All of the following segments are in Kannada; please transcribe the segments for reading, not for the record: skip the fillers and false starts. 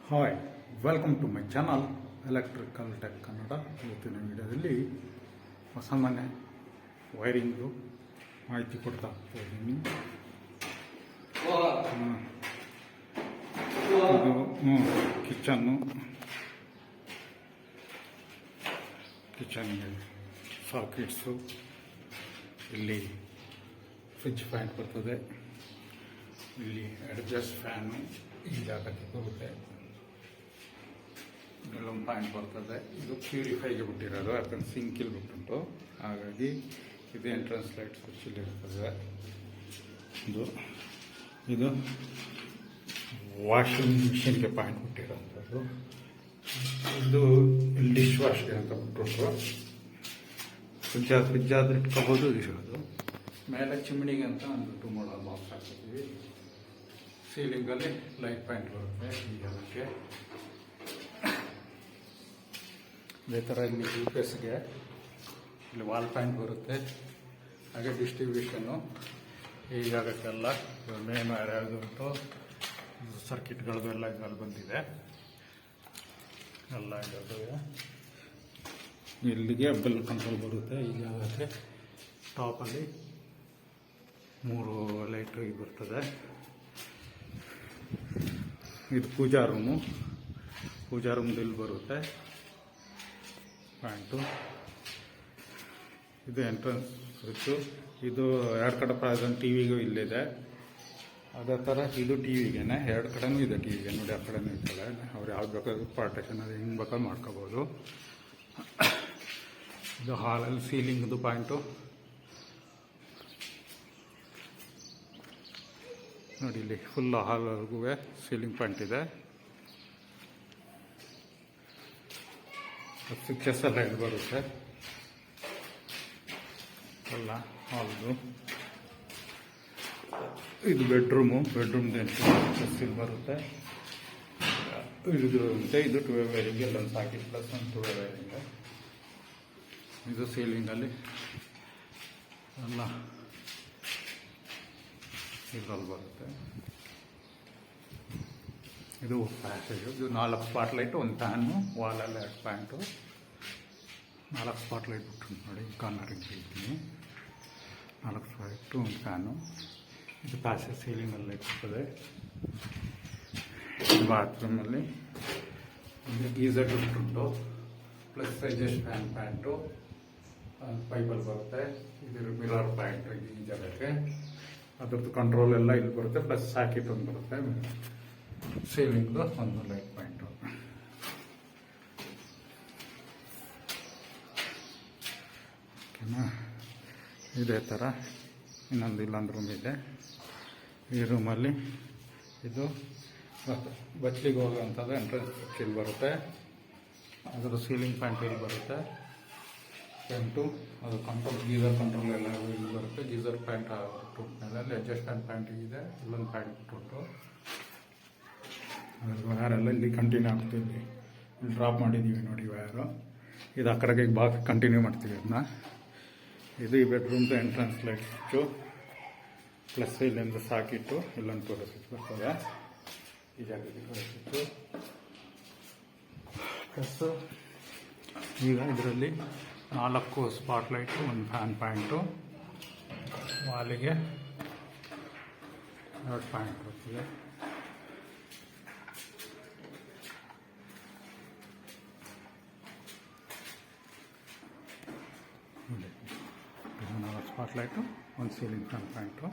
Hi, welcome to my channel electrical tech Kannada. ಇವತ್ತಿನ ವಿಡಿಯೋದಲ್ಲಿ ಸಾಮಾನ್ಯ ವೈರಿಂಗು ಮಾಹಿತಿ ಕೊಡ್ತಾ ಇದ್ದೀನಿ. ಇದು ಕಿಚನ್ಗೆ ಸಾಕೆಟ್ಸು, ಇಲ್ಲಿ ಸ್ವಿಚ್ ಪಾಯಿಂಟ್ ಬರ್ತದೆ, ಇಲ್ಲಿ ಅಡ್ಜಸ್ಟ್ ಫ್ಯಾನು ಈ ಜಾಗಕ್ಕೆ ಬರುತ್ತೆ, ಇಲ್ಲೊಂದು ಪಾಯಿಂಟ್ ಬರ್ತದೆ. ಇದು ಪ್ಯೂರಿಫೈಗೆ ಬಿಟ್ಟಿರೋದು, ಯಾಕಂದ್ರೆ ಸಿಂಕಿಲ್ ಬಿಟ್ಟುಂಟು, ಹಾಗಾಗಿ ಇದು ಎಂಟ್ರೆನ್ಸ್ ಲೈಟ್ ಸ್ವಿಚ್ ಇರ್ತದೆ. ಇದು ವಾಷಿಂಗ್ ಮಿಷಿನ್ಗೆ ಪಾಯಿಂಟ್ ಬಿಟ್ಟಿರೋಂಥದ್ದು. ಇದು ಡಿಶ್ ವಾಶ್ಗೆ ಅಂತ ಬಿಟ್ಬಿಟ್ರು, ಫ್ರಿಜ್ ಆದ್ರೆ ಇಟ್ಕೋಬೋದು. ಇರೋದು ಮೇಲೆ ಚಿಮಣಿಗೆ ಅಂತ ಒಂದು ಮಾಡಲ್ ಬಾಕ್ಸ್ ಹಾಕ್ತೀವಿ. ಸೀಲಿಂಗಲ್ಲಿ ಲೈಟ್ ಪಾಯಿಂಟ್ ಬರುತ್ತೆ ಈ ಜಾಗಕ್ಕೆ. ಅದೇ ಥರ ಇಲ್ಲಿ UPSಗೆ ಇಲ್ಲಿ ವಾಲ್ ಪಾಯಿಂಟ್ ಬರುತ್ತೆ. ಹಾಗೆ ಡಿಸ್ಟ್ರಿಬ್ಯೂಷನ್ನು ಈ ಜಾಗಕ್ಕೆಲ್ಲ ಮೇನ್ ಯಾವ್ದು ಉಂಟು ಸರ್ಕಿಟ್ಗಳದ್ದು ಎಲ್ಲ ಇದರಲ್ಲಿ ಬಂದಿದೆ. ಎಲ್ಲ ಇರೋದು ಇಲ್ಲಿಗೆ ಬೆಲ್ ಕಂಟ್ರೋಲ್ ಬರುತ್ತೆ. ಈ ಜಾಗಕ್ಕೆ ಟಾಪಲ್ಲಿ 3 ಲೈಟ್ ಬರ್ತದೆ. ಇದು ಪೂಜಾ ರೂಮು ಇಲ್ಲಿ ಬರುತ್ತೆ ಪಾಯಿಂಟು. ಇದು ಎಂಟ್ರೆನ್ಸ್ ಸ್ವಿಚ್ಚು. ಇದು 2 ಕಡೆ ಪ್ರೆಸೆಂಟ್ ಟಿವಿಗೂ ಇಲ್ಲಿದೆ. ಅದೇ ಥರ ಇದು ಟಿವಿಗೇನೆ, 2 ಕಡೆನೂ ಇದೆ ಟಿವಿಗೆ. ನೋಡಿ, ಆ ಕಡೆನೂ ಇರ್ತದೆ. ಅವ್ರು ಯಾವ್ದು ಬೇಕಾದ್ರೂ ಪಾರ್ಟೇಷನ್ ಅದು ಹಿಂಗೆ ಬೇಕಾದ್ರೂ ಮಾಡ್ಕೋಬೋದು. ಇದು ಹಾಲಲ್ಲಿ ಸೀಲಿಂಗ್ದು ಪಾಯಿಂಟು ನೋಡಿ. ಇಲ್ಲಿ ಫುಲ್ ಹಾಲ್ವರೆಗೂ ಸೀಲಿಂಗ್ ಪಾಯಿಂಟ್ ಇದೆ. ಸ್ವಿಚಸ್ ಎಲ್ಲ ಇದು ಬರುತ್ತೆ ಎಲ್ಲ ಹಾಲ್ದು. ಇದು ಬೆಡ್ರೂಮ್ದು ಸ್ವಿಚಸ್ ಇಲ್ಲಿ ಬರುತ್ತೆ. ಇದು 2 ವೇ ವೈರಿಂಗ್ ಎಲ್ಲೊಂದು ಸಾಕಿಟ್ ಪ್ಲಸ್ ಒಂದು 2 ವೇ ವೈರಿಂಗ್. ಇದು ಸೀಲಿಂಗಲ್ಲಿ ಎಲ್ಲ ಇದ್ರಲ್ಲಿ ಬರುತ್ತೆ. ಇದು ಪ್ಯಾಸೇಜು. ಇದು 4 ಸ್ಪಾಟ್ ಲೈಟು, ಒಂದು ಫ್ಯಾನು, ವಾಲಲ್ಲಿ 2 ಪ್ಯಾಂಟು, 4 ಸ್ಪಾಟ್ ಲೈಟ್ ಬಿಟ್ಟು ನೋಡಿ. ಕಾರ್ನರಿಂಗ್ ಇದ್ದೀನಿ, 4 ಸ್ಪಾಟು, ಒಂದು ಫ್ಯಾನು. ಇದು ಪ್ಯಾಸೇಜ್ ಸೀಲಿಂಗಲ್ಲಿ ಲೈಟ್ ಬರ್ತದೆ. ಬಾತ್ರೂಮಲ್ಲಿ ಇದು ಗೀಸರ್ ಬಿಟ್ಟುಂಟು, ಪ್ಲಸ್ ಅಡ್ಜಸ್ಟ್ ಫ್ಯಾನ್ ಪ್ಯಾಂಟು, ಪೈಪಲ್ಲಿ ಬರುತ್ತೆ. ಇದು ಮಿರರ್ ಪ್ಯಾಂಟ್ ಈ ಜಾಗಕ್ಕೆ. ಅದ್ರದ್ದು ಕಂಟ್ರೋಲ್ ಎಲ್ಲ ಇಲ್ಲಿ ಬರುತ್ತೆ. ಪ್ಲಸ್ ಸಾಕೆಟ್ ಒಂದು ಬರುತ್ತೆ. ಸೀಲಿಂಗ್ದು ಒಂದು ಲೈಟ್ ಪಾಯಿಂಟು. ಓಕೆನಾ? ಇದೇ ಥರ ಇಲ್ಲೊಂದು ರೂಮ್ ಇದೆ. ಈ ರೂಮಲ್ಲಿ ಇದು ಬಚ್ಚಲಿಗೆ ಹೋಗುವಂಥದ್ದು ಎಂಟ್ರೆನ್ಸ್ ಇಲ್ಲಿ ಬರುತ್ತೆ. ಅದರ ಸೀಲಿಂಗ್ ಪ್ಯಾಂಟ್ ಇಲ್ಲಿ ಬರುತ್ತೆ. ಪ್ಯಾಂಟು ಅದು ಕಂಟ್ರೋಲ್, ಗೀಸರ್ ಕಂಟ್ರೋಲ್ ಎಲ್ಲ ಇಲ್ಲಿ ಬರುತ್ತೆ. ಗೀಸರ್ ಪ್ಯಾಂಟ್ ಮೇಲೆ ಅಲ್ಲಿ ಅಡ್ಜಸ್ಟ್ ಪ್ಯಾಂಟ್ ಇದೆ. ಇಲ್ಲೊಂದು ಪ್ಯಾಂಟ್ ಬಿಟ್ಬಿಟ್ಟು ಅದ್ರ ವಯರೆಲ್ಲ ಇಲ್ಲಿ ಕಂಟಿನ್ಯೂ ಆಗ್ತೀವಿ. ಇಲ್ಲಿ ಡ್ರಾಪ್ ಮಾಡಿದ್ದೀವಿ ನೋಡಿ ವಯರು. ಇದು ಆ ಕಡೆಗೆ ಕಂಟಿನ್ಯೂ ಮಾಡ್ತೀವಿ ಅದನ್ನ. ಇದು ಈ ಬೆಡ್ರೂಮ್ದು ಎಂಟ್ರೆನ್ಸ್ ಲೈಟ್ ಸ್ವಿಚ್ಚು, ಪ್ಲಸ್ ಇಲ್ಲಿಂದ ಸಾಕಿಟ್ಟು ಇಲ್ಲೊಂದು ತೋರೋ ಸ್ವಿಚ್ ಬರ್ತದೆ. ಈ ಜಾಗಕ್ಕೆ ತೋರೋ ಸ್ವಿಚ್ಚು. ಪ್ಲಸ್ಸು ಈಗ ಇದರಲ್ಲಿ 4 ಸ್ಪಾಟ್ ಲೈಟು, ಒಂದು ಫ್ಯಾನ್ ಪಾಯಿಂಟು, ವಾಲಿಗೆ 2 ಪಾಯಿಂಟ್ ಬರ್ತದೆ. ಇದು 4 ಸ್ಪಾಟ್ ಲೈಟು, ಒಂದು ಸೀಲಿಂಗ್ ಫ್ಯಾನ್ ಪಾಯಿಂಟು.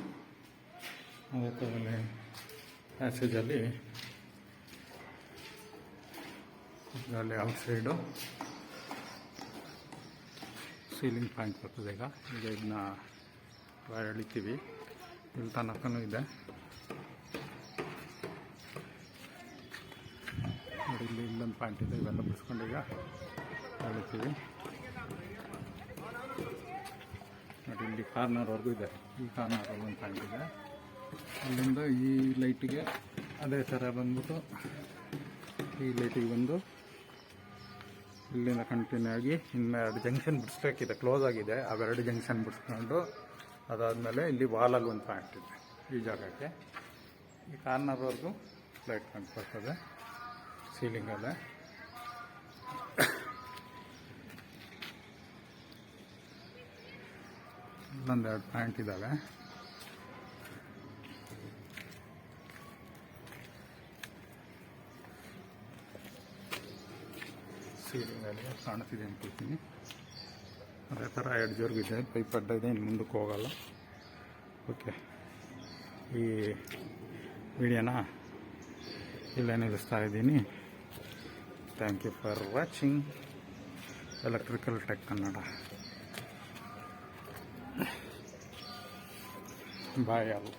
ಅದೇ ಥರ ಪ್ಯಾಸೇಜಲ್ಲಿ ಇದರಲ್ಲಿ ಔಟ್ಸೈಡು ಸೀಲಿಂಗ್ ಪಾಯಿಂಟ್ ಬರ್ತದೆ. ಈಗ ಇದನ್ನ ವೈರ್ ಎಳಿತೀವಿ. ಇಲ್ಲಿ ತನಕನೂ ಇದೆ ನೋಡಿ. ಇಲ್ಲೊಂದು ಪಾಯಿಂಟ್ ಇದೆ. ಇವೆಲ್ಲ ಬಿಡಿಸ್ಕೊಂಡು ಈಗ ಎಳಿತೀವಿ ನೋಡಿ. ಇಲ್ಲಿ ಕಾರ್ನರ್ವರೆಗೂ ಇದೆ. ಈ ಕಾರ್ನರ್ವರೆಗೂ ಒಂದು ಪಾಯಿಂಟ್ ಇದೆ. ಅಲ್ಲಿಂದ ಈ ಲೈಟಿಗೆ ಅದೇ ಥರ ಬಂದ್ಬಿಟ್ಟು ಈ ಲೈಟಿಗೆ ಬಂದು ಇಲ್ಲಿಂದ ಕಂಟಿನ್ಯೂ ಆಗಿ ಇನ್ನು 2 ಜಂಕ್ಷನ್ ಬಿಡಿಸ್ಬೇಕಿದೆ, ಕ್ಲೋಸ್ ಆಗಿದೆ. ಅವೆರಡು ಜಂಕ್ಷನ್ ಬಿಡಿಸ್ಕೊಂಡು ಅದಾದಮೇಲೆ ಇಲ್ಲಿ ವಾಲಲ್ಲಿ ಒಂದು ಪಾಯಿಂಟ್ ಇದೆ ಈ ಜಾಗಕ್ಕೆ. ಈ ಕಾರ್ನರ್ವರೆಗೂ ಲೈಟ್ ಪಾಯಿಂಟ್ ಬರ್ತದೆ. ಸೀಲಿಂಗಲ್ಲೇ. ಇಲ್ಲೊಂದೆರಡು ಪ್ಯಾಂಟ್ ಇದ್ದಾವೆ. ಸೀಲಿಂಗಲ್ಲಿ ಕಾಣ್ತಿದೆ ಅನ್ಕೊಳ್ತೀನಿ. ಅದೇ ಥರ ಎಡ್ಜವ್ರಿಗಿದೆ, ಪೈಪ್ ಅಡ್ಡ ಇದೆ, ಇನ್ನು ಮುಂದಕ್ಕೆ ಹೋಗಲ್ಲ. ಓಕೆ, ಈ ವಿಡಿಯೋನ ಇಲ್ಲೇ ನಿಲ್ಲಿಸ್ತಾ ಇದ್ದೀನಿ. Thank you for watching electrical tech Kannada. Bye all.